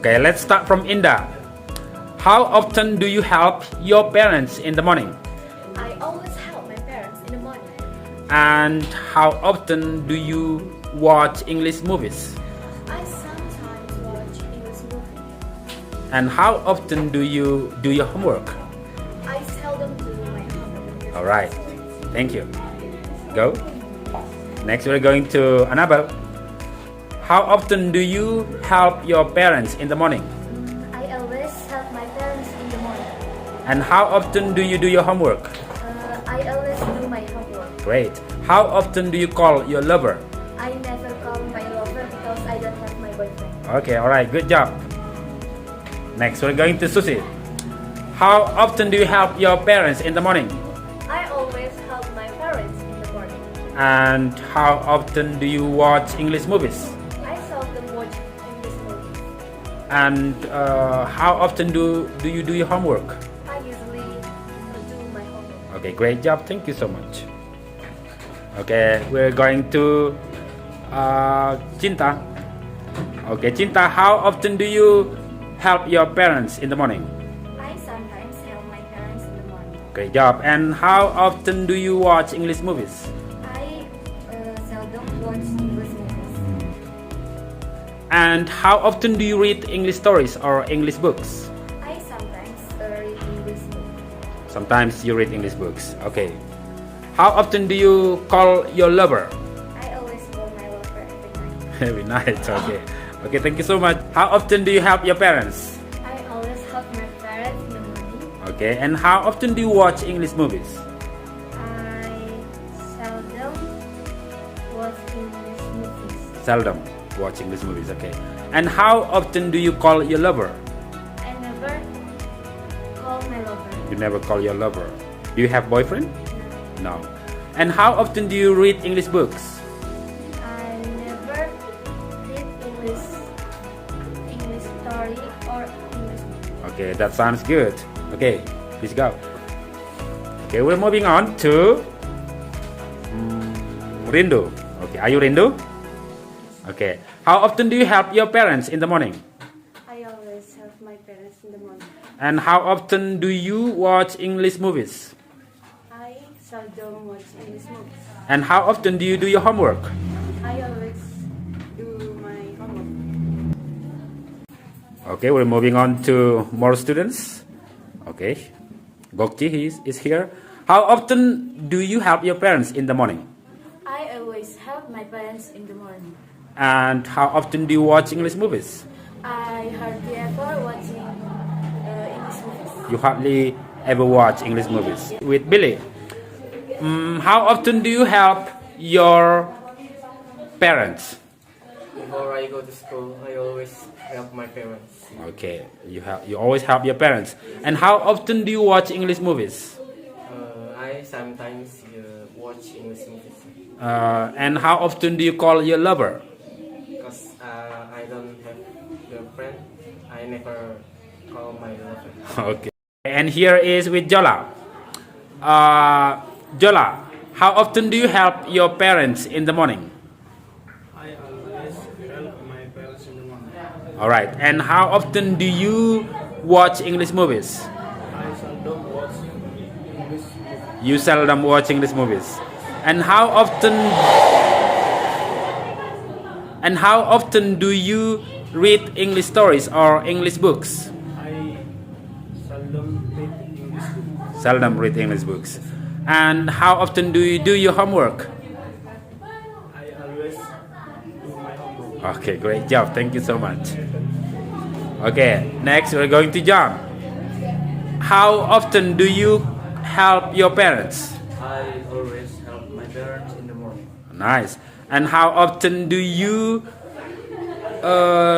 Okay, let's start from Indah. How often do you help your parents in the morning? I always help my parents in the morning. And how often do you watch English movies? I sometimes watch English movies. And how often do you do your homework? I seldom do my homework. Alright, thank you. Go. Next we're going to Annabelle. How often do you help your parents in the morning? I always help my parents in the morning. And how often do you do your homework? I always do my homework. Great. How often do you call your lover? I never call my lover because I don't have my boyfriend. Okay, alright, good job. Next we're going to Susie. How often do you help your parents in the morning? I always help my parents in the morning. And how often do you watch English movies? I seldom watch English movies. And how often do you do your homework? I usually do my homework. Okay, great job. Thank you so much. Okay, we're going to Cinta. Okay, Cinta, how often do you help your parents in the morning? I sometimes help my parents in the morning. Great job. And how often do you watch English movies? I seldom watch English movies. And how often do you read English stories or English books? I sometimes read English books. Sometimes you read English books. Okay. How often do you call your lover? I always call my lover every night. Every night. Okay. Okay, thank you so much. How often do you help your parents? I always help my parents in the morning. Okay. And how often do you watch English movies? I seldom watch English movies. Seldom watch English movies. Okay. And how often do you call your lover? I never call my lover. You never call your lover. Do you have boyfriend? No. And how often do you read English books? I never read English story or English movie. Okay, that sounds good. Okay, please go. Okay, we're moving on to Rindu. Okay, are you Rindu? Okay. How often do you help your parents in the morning? I always help my parents in the morning. And how often do you watch English movies? I seldom watch English movies. And how often do you do your homework? I always do my homework. Okay, we're moving on to more students. Okay, Gokji is here. How often do you help your parents in the morning? I always help my parents in the morning. And how often do you watch English movies? I hardly ever watching English movies. You hardly ever watch English movies. With Billy, how often do you help your parents? Before I go to school, I always help my parents. Okay, you always help your parents. And how often do you watch English movies? I sometimes watch English movies And how often do you call your lover? because I don't have girlfriend. I never call my lover. Okay. And here is with Jola. Jola, how often do you help your parents in the morning? I always help my parents in the morning. Alright, and how often do you watch English movies? I seldom watch English movies. You seldom watch English movies. And how often do you read English stories or English books? I seldom read English books. Seldom read English books. And how often do you do your homework? I always do my homework. Okay, great job. Thank you so much. Okay, next we're going to John. How often do you help your parents? I always help my parents in the morning. Nice. And how often do you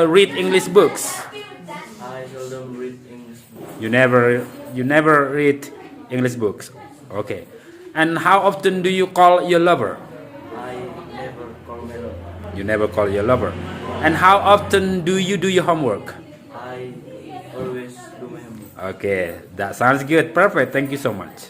read English books? I seldom read English books. You never read English books. Okay. And how often do you call your lover? I never call my lover. You never call your lover. And how often do you do your homework? I always do my homework. Okay, that sounds good. Perfect. Thank you so much.